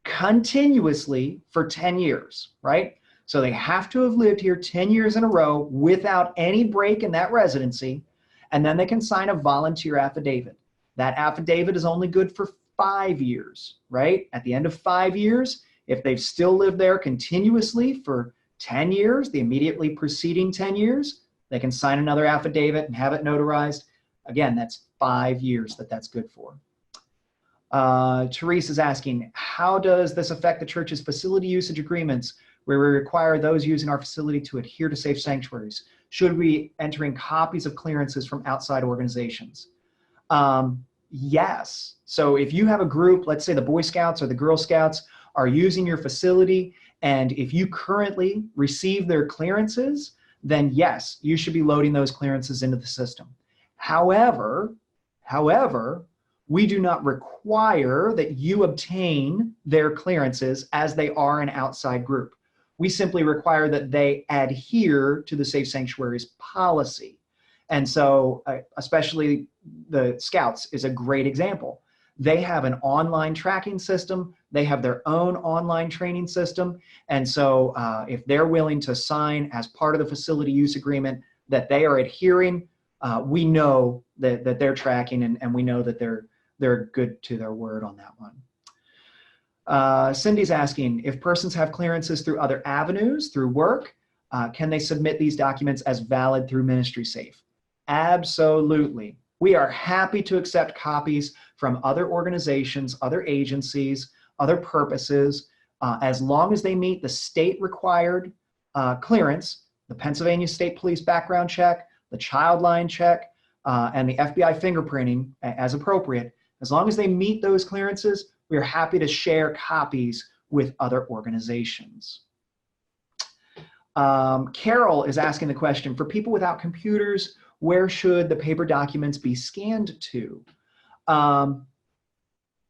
continuously for 10 years, right? So they have to have lived here 10 years in a row without any break in that residency, and then they can sign a volunteer affidavit. That affidavit is only good for 5 years, right? At the end of 5 years, if they've still lived there continuously for 10 years, the immediately preceding 10 years, they can sign another affidavit and have it notarized. Again, that's 5 years that's good for. Therese is asking, how does this affect the church's facility usage agreements where we require those using our facility to adhere to safe sanctuaries? Should we enter in copies of clearances from outside organizations? Yes. So if you have a group, let's say the Boy Scouts or the Girl Scouts are using your facility, and if you currently receive their clearances, then yes, you should be loading those clearances into the system. However, we do not require that you obtain their clearances as they are an outside group. We simply require that they adhere to the Safe Sanctuaries policy. And so especially the Scouts is a great example. They have an online tracking system. They have their own online training system. And so if they're willing to sign as part of the facility use agreement that they are adhering, we know that they're tracking, and we know that they're good to their word on that one. Cindy's asking, if persons have clearances through other avenues, through work, can they submit these documents as valid through MinistrySafe? Absolutely. We are happy to accept copies from other organizations, other agencies, other purposes, as long as they meet the state required clearance, the Pennsylvania State Police background check, the child line check, and the FBI fingerprinting as appropriate. As long as they meet those clearances, we are happy to share copies with other organizations. Carol is asking the question, for people without computers, where should the paper documents be scanned to?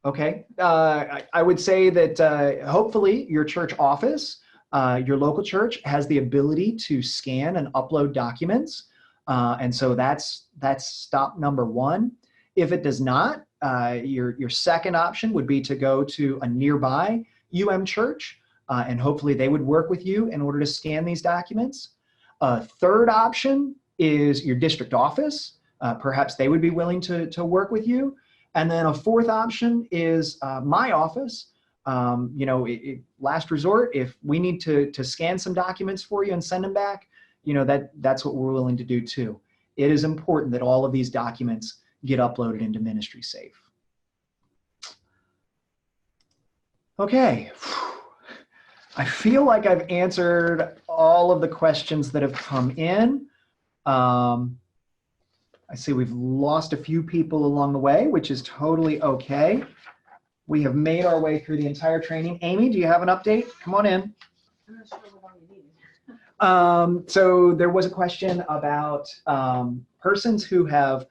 Okay, I would say that hopefully your church office, your local church, has the ability to scan and upload documents. And so that's stop number one. If it does not, your second option would be to go to a nearby church, and hopefully they would work with you in order to scan these documents. Third option is your district office. Perhaps they would be willing to work with you. And then a fourth option is my office. Last resort, if we need to scan some documents for you and send them back, that's what we're willing to do too. It is important that all of these documents get uploaded into MinistrySafe. Okay, I feel like I've answered all of the questions that have come in. I see we've lost a few people along the way, which is totally okay. We have made our way through the entire training. Amy, do you have an update? Come on in. I'm not sure what all you need. So there was a question about persons who have,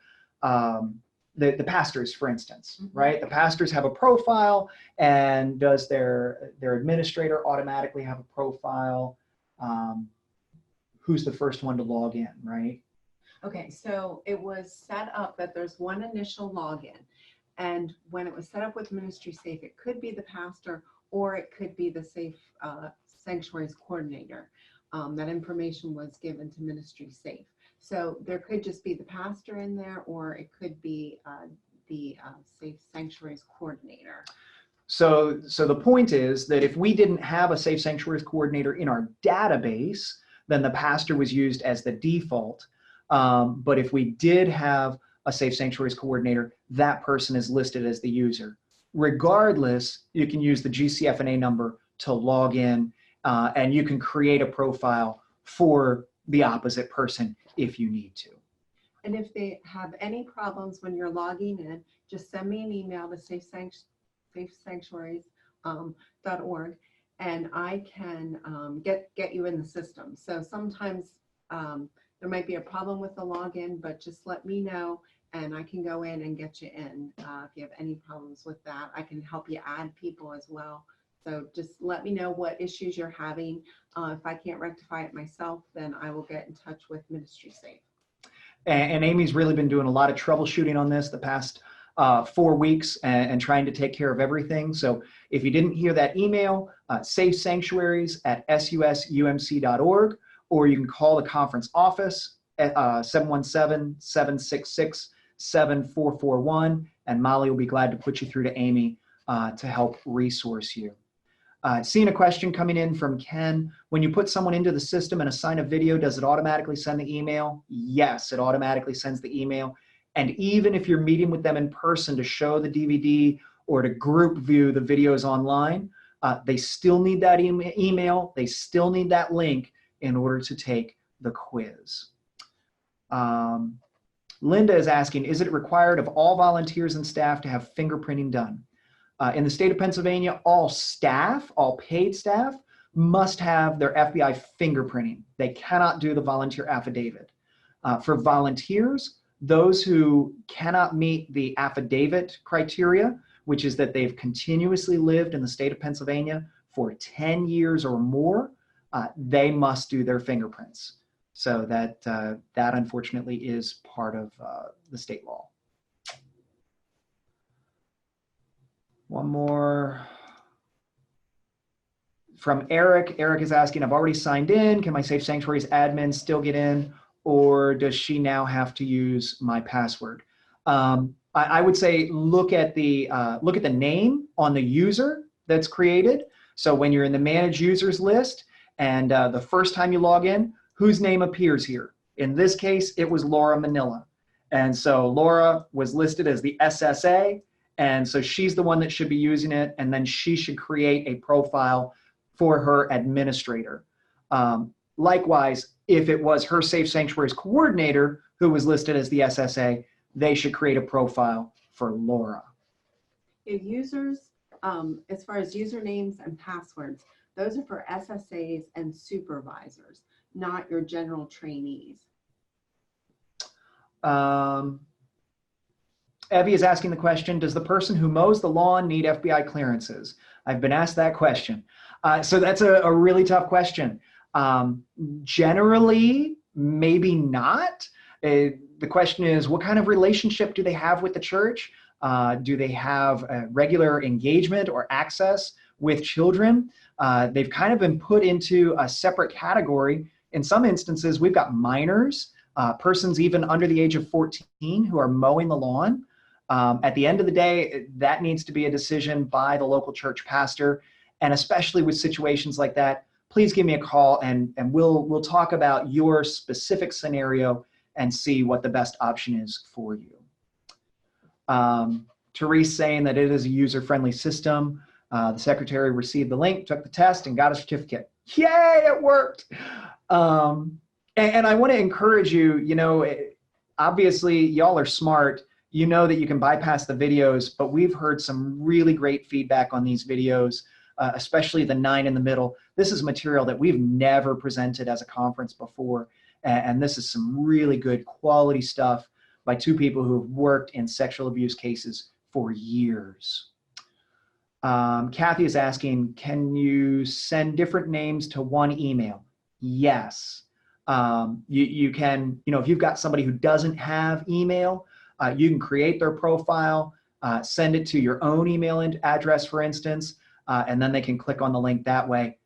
the pastors, for instance, right? The pastors have a profile, and does their administrator automatically have a profile? Who's the first one to log in, right? Okay, so it was set up that there's one initial login, and when it was set up with MinistrySafe, it could be the pastor or it could be the Safe Sanctuaries Coordinator. That information was given to MinistrySafe. So there could just be the pastor in there, or it could be the Safe Sanctuaries Coordinator. So the point is that if we didn't have a Safe Sanctuaries Coordinator in our database, then the pastor was used as the default. But if we did have a Safe Sanctuaries Coordinator, that person is listed as the user. Regardless, you can use the GCFNA number to log in, and you can create a profile for the opposite person if you need to. And if they have any problems when you're logging in, just send me an email to safesanctuaries.org, and I can get you in the system. So sometimes there might be a problem with the login, but just let me know and I can go in and get you in. If you have any problems with that, I can help you add people as well. So just let me know what issues you're having. If I can't rectify it myself, then I will get in touch with MinistrySafe. And Amy's really been doing a lot of troubleshooting on this the past 4 weeks and trying to take care of everything. So if you didn't hear that email, safesanctuaries@susumc.org, or you can call the conference office at 717-766-7441, and Molly will be glad to put you through to Amy to help resource you. Seeing a question coming in from Ken. When you put someone into the system and assign a video, does it automatically send the email? Yes, it automatically sends the email. And even if you're meeting with them in person to show the DVD or to group view the videos online, they still need that email. They still need that link in order to take the quiz. Linda is asking, is it required of all volunteers and staff to have fingerprinting done? In the state of Pennsylvania, all staff, all paid staff, must have their FBI fingerprinting. They cannot do the volunteer affidavit. For volunteers, those who cannot meet the affidavit criteria, which is that they've continuously lived in the state of Pennsylvania for 10 years or more, they must do their fingerprints. So that unfortunately is part of the state law. One more from Eric. Eric is asking, I've already signed in. Can my Safe Sanctuaries admin still get in, or does she now have to use my password? I would say look at the name on the user that's created. So when you're in the manage users list and the first time you log in, whose name appears here? In this case, it was Laura Manila. And so Laura was listed as the SSA. And so she's the one that should be using it, and then she should create a profile for her administrator. Likewise, if it was her Safe Sanctuaries coordinator who was listed as the SSA, they should create a profile for Laura. Users, as far as usernames and passwords, those are for SSAs and supervisors, not your general trainees. Evie is asking the question, does the person who mows the lawn need FBI clearances? I've been asked that question. So that's a really tough question. Generally, maybe not. The question is, what kind of relationship do they have with the church? Do they have a regular engagement or access with children? They've kind of been put into a separate category. In some instances, we've got minors, persons even under the age of 14 who are mowing the lawn. At the end of the day, that needs to be a decision by the local church pastor. And especially with situations like that, please give me a call and we'll talk about your specific scenario and see what the best option is for you. Therese saying that it is a user-friendly system. The secretary received the link, took the test, and got a certificate. Yay, it worked. And I want to encourage you, you know, obviously y'all are smart. You know that you can bypass the videos, but we've heard some really great feedback on these videos, especially the 9 in the middle. This is material that we've never presented as a conference before. And this is some really good quality stuff by 2 people who have worked in sexual abuse cases for years. Kathy is asking, can you send different names to one email? Yes. You can, you know, if you've got somebody who doesn't have email, you can create their profile, send it to your own email address, for instance, and then they can click on the link that way.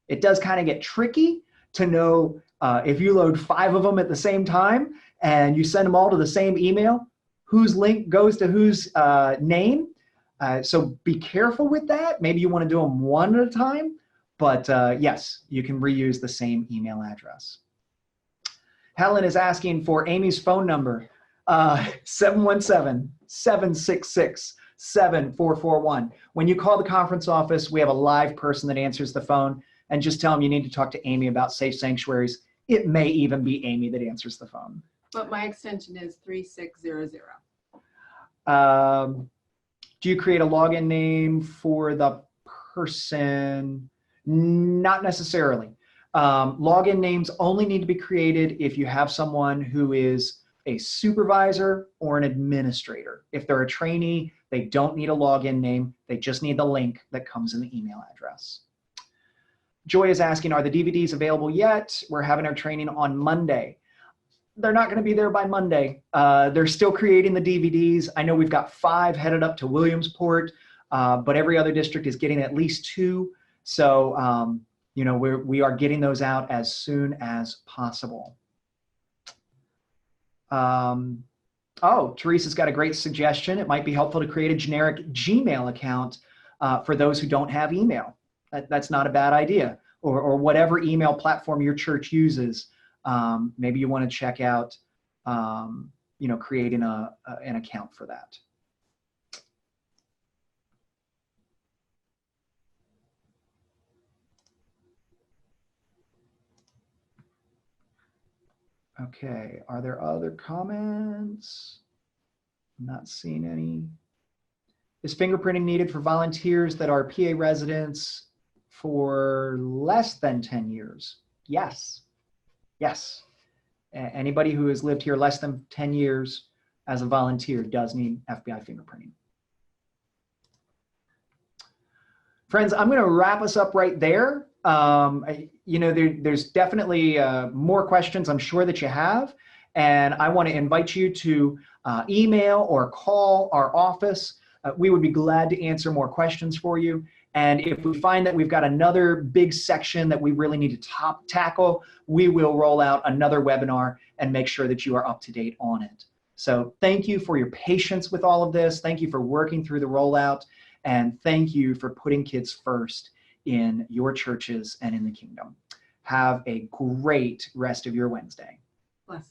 It does kind of get tricky to know if you load 5 of them at the same time and you send them all to the same email, whose link goes to whose name. So be careful with that. Maybe you want to do them one at a time, but yes, you can reuse the same email address. Helen is asking for Amy's phone number, 717-766-7441. When you call the conference office, we have a live person that answers the phone, and just tell them you need to talk to Amy about Safe Sanctuaries. It may even be Amy that answers the phone. But my extension is 3600. Do you create a login name for the person? Not necessarily. Login names only need to be created if you have someone who is a supervisor or an administrator. If they're a trainee, they don't need a login name. They just need the link that comes in the email address. Joy is asking, are the DVDs available yet? We're having our training on Monday. They're not going to be there by Monday. They're still creating the DVDs. I know we've got 5 headed up to Williamsport, but every other district is getting at least 2. So, you know, we are getting those out as soon as possible. Oh, Teresa's got a great suggestion. It might be helpful to create a generic Gmail account for those who don't have email. That's not a bad idea. Or whatever email platform your church uses. Maybe you want to check out, you know, creating an account for that. Okay, are there other comments? I'm not seeing any. Is fingerprinting needed for volunteers that are PA residents for less than 10 years? Yes. Yes. Anybody who has lived here less than 10 years as a volunteer does need FBI fingerprinting. Friends, I'm going to wrap us up right there. You know, there's definitely more questions I'm sure that you have, and I want to invite you to email or call our office. We would be glad to answer more questions for you. And if we find that we've got another big section that we really need to tackle, we will roll out another webinar and make sure that you are up to date on it. So thank you for your patience with all of this. Thank you for working through the rollout. And thank you for putting kids first in your churches and in the kingdom. Have a great rest of your Wednesday.